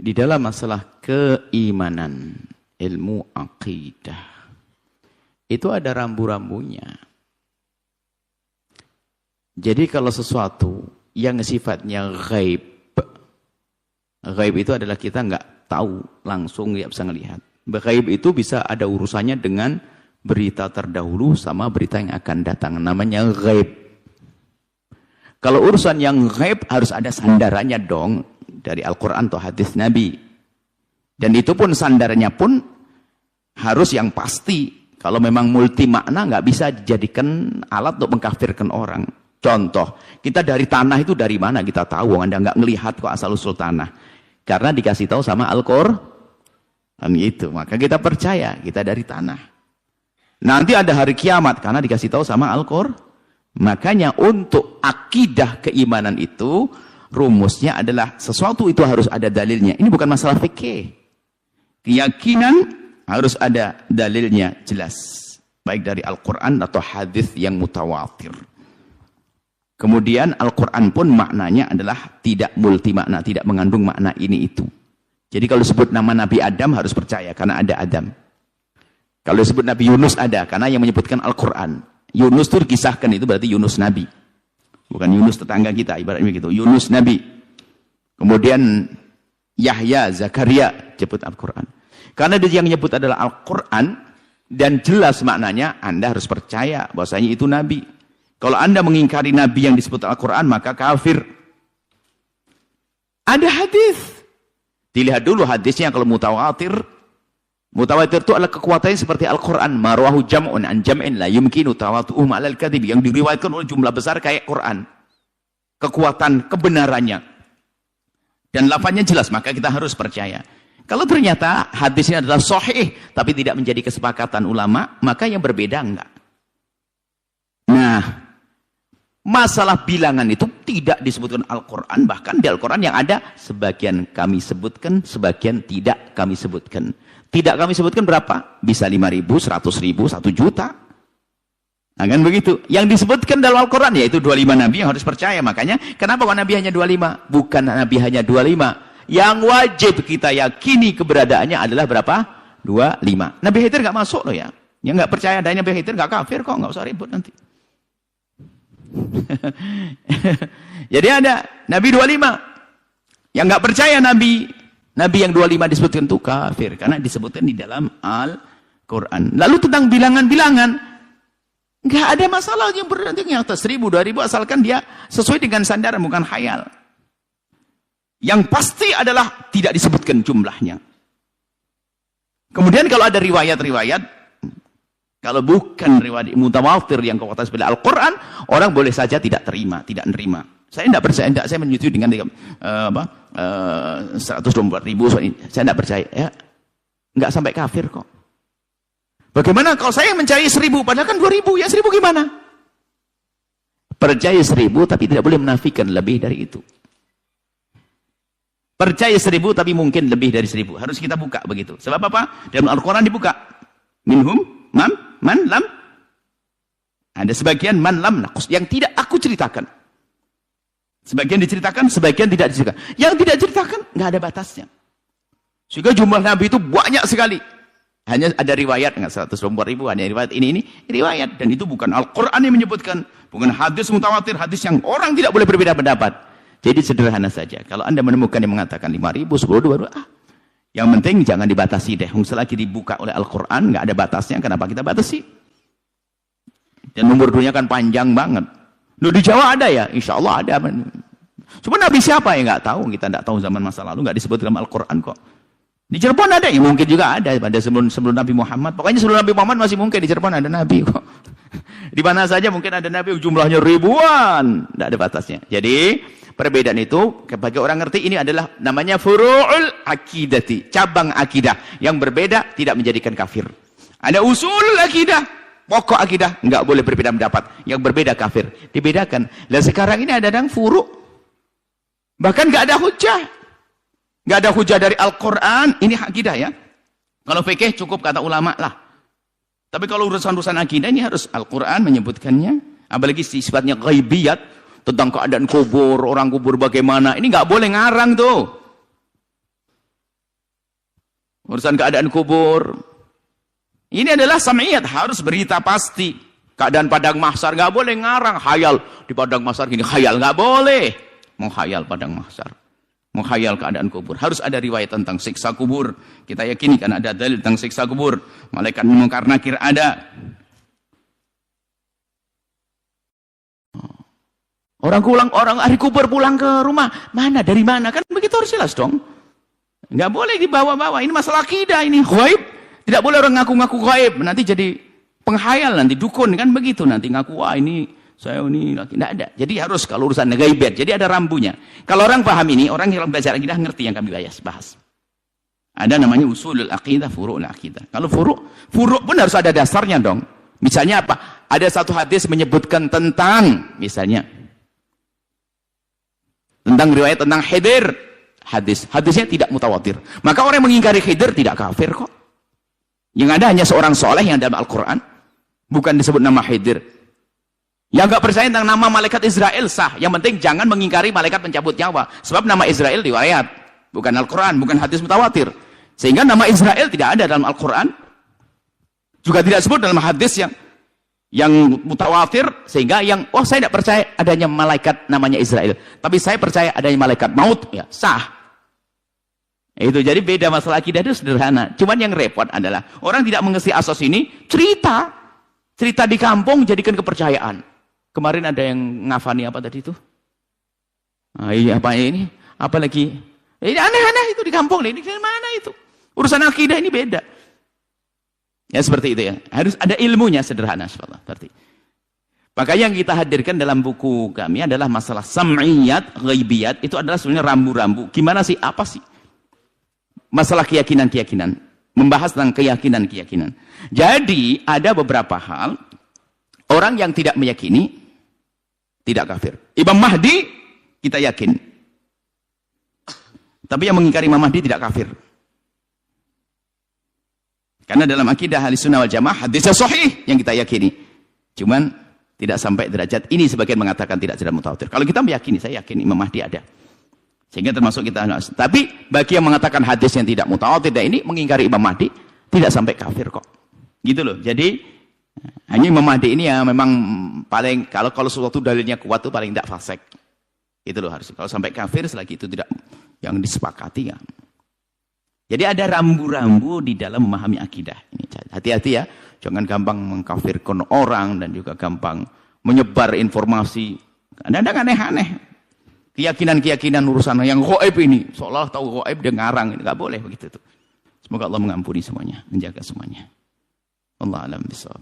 di dalam masalah keimanan, ilmu akidah, itu ada rambu-rambunya. Jadi kalau sesuatu yang sifatnya ghaib, ghaib itu adalah kita nggak tahu langsung, nggak bisa ngelihat. Ghaib itu bisa ada urusannya dengan berita terdahulu sama berita yang akan datang, namanya ghaib. Kalau urusan yang ghaib harus ada sandarannya dong, dari Al-Quran atau hadis Nabi. Dan itu pun sandarannya pun harus yang pasti. Kalau memang multi makna nggak bisa dijadikan alat untuk mengkafirkan orang. Contoh, kita dari tanah itu dari mana kita tahu? Anda nggak ngelihat kok asal usul tanah. Karena dikasih tahu sama Al-Quran itu. Maka kita percaya kita dari tanah. Nanti ada hari kiamat karena dikasih tahu sama Al-Quran. Makanya untuk akidah keimanan itu rumusnya adalah sesuatu itu harus ada dalilnya. Ini bukan masalah fikih. Keyakinan harus ada dalilnya jelas. Baik dari Al-Quran atau hadis yang mutawatir. Kemudian Al-Quran pun maknanya adalah tidak multi makna, tidak mengandung makna ini itu. Jadi kalau disebut nama Nabi Adam harus percaya karena ada Adam. Kalau disebut Nabi Yunus ada karena yang menyebutkan Al-Quran. Yunus itu dikisahkan, itu berarti Yunus Nabi. Bukan Yunus tetangga kita, ibaratnya begitu. Yunus Nabi. Kemudian Yahya, Zakaria, sebut Al-Quran. Karena dia yang menyebut adalah Al-Quran, dan jelas maknanya, Anda harus percaya bahwasanya itu Nabi. Kalau Anda mengingkari Nabi yang disebut Al-Quran, maka kafir. Ada hadis. Dilihat dulu hadisnya kalau mutawatir. Mutawatir itu adalah kekuatannya seperti Al-Quran. Marwahu jam'un an jam'in la yumkinu tawatu'um alal kadhib. Yang diriwayatkan oleh jumlah besar kayak Quran. Kekuatan kebenarannya. Dan lafaznya jelas, maka kita harus percaya. Kalau ternyata hadisnya adalah sahih, tapi tidak menjadi kesepakatan ulama, maka yang berbeda enggak. Nah, masalah bilangan itu tidak disebutkan Al-Quran. Bahkan di Al-Quran yang ada, sebagian kami sebutkan, sebagian tidak kami sebutkan. Tidak kami sebutkan berapa? Bisa 5.000, 100.000, 1 juta. Nah, kan begitu. Yang disebutkan dalam Al-Quran yaitu 25 Nabi yang harus percaya. Makanya kenapa kok Nabi hanya 25? Bukan Nabi hanya 25. Yang wajib kita yakini keberadaannya adalah berapa? 25. Nabi Khidir nggak masuk loh ya. Yang nggak percaya adanya Nabi Khidir nggak kafir kok. Nggak usah ribut nanti. Jadi ada Nabi 25. Yang nggak percaya Nabi yang 25 disebutkan itu kafir. Karena disebutkan di dalam Al-Quran. Lalu tentang bilangan-bilangan. Nggak ada masalah yang berarti yang atas 1.000, 2.000. Asalkan dia sesuai dengan sandaran, bukan khayal. Yang pasti adalah tidak disebutkan jumlahnya. Kemudian kalau ada riwayat-riwayat. Kalau bukan riwayat mutawatir yang kekuatan seperti Al-Quran. Orang boleh saja tidak terima, tidak nerima. Saya tidak percaya, saya menyetujui dengan 124.000, saya tidak percaya. Ya, nggak sampai kafir kok. Bagaimana kalau saya mencari 1.000, padahal kan 2.000, ya 1.000 gimana? Percaya 1.000, tapi tidak boleh menafikan lebih dari itu. Percaya 1.000, tapi mungkin lebih dari 1.000. Harus kita buka begitu. Sebab apa? Dalam Al-Quran dibuka. Minhum, man, lam. Ada sebagian man, lam, nakus. Yang tidak aku ceritakan. Sebagian diceritakan, sebagian tidak diceritakan. Yang tidak diceritakan, nggak ada batasnya. Sehingga jumlah Nabi itu banyak sekali. Hanya ada riwayat, nggak 124.000, hanya riwayat ini riwayat. Dan itu bukan Al-Quran yang menyebutkan. Bukan hadis mutawatir, hadis yang orang tidak boleh berbeda pendapat. Jadi sederhana saja. Kalau Anda menemukan yang mengatakan 5.000, 10.000, 2.000, yang penting jangan dibatasi deh. Selagi dibuka oleh Al-Quran, nggak ada batasnya, kenapa kita batasi? Dan nomor dunia kan panjang banget. Loh, di Jawa ada ya? Insya Allah ada. Cuma Nabi siapa ya? Nggak tahu. Kita nggak tahu zaman masa lalu. Nggak disebut dalam Al-Quran kok. Di Cirebon ada ya? Mungkin juga ada. Pada sebelum Nabi Muhammad. Pokoknya sebelum Nabi Muhammad masih mungkin di Cirebon ada Nabi kok. Di mana saja mungkin ada Nabi. Jumlahnya ribuan. Nggak ada batasnya. Jadi perbedaan itu bagi orang ngerti ini adalah namanya furu'ul akidati. Cabang akidah. Yang berbeda tidak menjadikan kafir. Ada usul akidah. Pokok akidah nggak boleh berbeda pendapat, yang berbeda kafir, dibedakan. Dan sekarang ini ada yang furu, bahkan nggak ada hujah dari Al-Quran. Ini akidah ya. Kalau fikih cukup kata ulama lah. Tapi kalau urusan-urusan akidah ini harus Al-Quran menyebutkannya, apalagi sifatnya ghaibiyat tentang keadaan kubur, orang kubur bagaimana. Ini nggak boleh ngarang tuh. Urusan keadaan kubur. Ini adalah sam'iyat, harus berita pasti. Keadaan padang mahsyar nggak boleh ngarang, khayal di padang mahsyar gini, khayal nggak boleh. Menghayal padang mahsyar. Menghayal keadaan kubur. Harus ada riwayat tentang siksa kubur. Kita yakini kan ada dalil tentang siksa kubur. Malaikat Munkar Nakir ada. Orang hari kubur pulang ke rumah. Mana? Dari mana? Kan begitu harus jelas dong. Nggak boleh dibawa-bawa. Ini masalah akidah, ini ghaib. Tidak boleh orang ngaku-ngaku ghaib. Nanti jadi penghayal, nanti dukun. Kan begitu nanti ngaku, wah ini saya ini lagi. Tidak ada. Jadi harus kalau urusan ghaibiyat. Jadi ada rambunya. Kalau orang paham ini, orang yang belajar akidah ngerti yang kami bahas. Ada namanya usulul aqidah, furu'ul aqidah. Kalau furu' pun harus ada dasarnya dong. Misalnya apa? Ada satu hadis menyebutkan tentang, misalnya, tentang riwayat tentang Khidir. Hadisnya tidak mutawatir. Maka orang yang mengingkari Khidir tidak kafir kok. Yang ada hanya seorang soleh yang dalam Al-Quran. Bukan disebut nama Khidir. Yang nggak percaya tentang nama malaikat Israel sah. Yang penting jangan mengingkari malaikat pencabut nyawa. Sebab nama Israel riwayat. Bukan Al-Quran, bukan hadis mutawatir. Sehingga nama Israel tidak ada dalam Al-Quran. Juga tidak disebut dalam hadis yang mutawatir. Sehingga saya tidak percaya adanya malaikat namanya Israel. Tapi saya percaya adanya malaikat maut. Ya, sah. Itu jadi beda masalah akidah itu sederhana. Cuman yang repot adalah orang tidak mengerti asas ini. Cerita di kampung jadikan kepercayaan. Kemarin ada yang ngafani apa tadi itu? Iya apa ini? Apalagi ini aneh-aneh itu di kampung. Ini mana itu? Urusan akidah ini beda. Ya seperti itu ya. Harus ada ilmunya sederhana seperti. Maka yang kita hadirkan dalam buku kami adalah masalah sam'iyat, ghaibiyat. Itu adalah sebenarnya rambu-rambu. Gimana sih? Apa sih? Masalah keyakinan-keyakinan. Membahas tentang keyakinan-keyakinan. Jadi ada beberapa hal orang yang tidak meyakini tidak kafir. Imam Mahdi kita yakin. Tapi yang mengingkari Imam Mahdi tidak kafir. Karena dalam akidah Ahlussunnah wal Jamaah hadisnya sahih yang kita yakini. Cuman tidak sampai derajat ini sebagian mengatakan tidak mutawatir. Kalau kita meyakini, saya yakin Imam Mahdi ada. Sehingga termasuk kita. Tapi bagi yang mengatakan hadis yang tidak mutawatir dan ini mengingkari Imam Mahdi tidak sampai kafir kok. Gitu loh. Jadi hanya Imam Mahdi ini ya memang paling kalau sesuatu dalilnya kuat itu paling tidak fasik. Itu loh harus. Kalau sampai kafir selagi itu tidak yang disepakati ya. Jadi ada rambu-rambu di dalam memahami akidah. Ini hati-hati ya, jangan gampang mengkafirkan orang dan juga gampang menyebar informasi. Kadang-kadang aneh-aneh. Keyakinan-keyakinan urusan yang gaib ini, seolah tahu gaib dia ngarang, ini enggak boleh begitu tuh. Semoga Allah mengampuni semuanya, menjaga semuanya. Allah alam bisawab.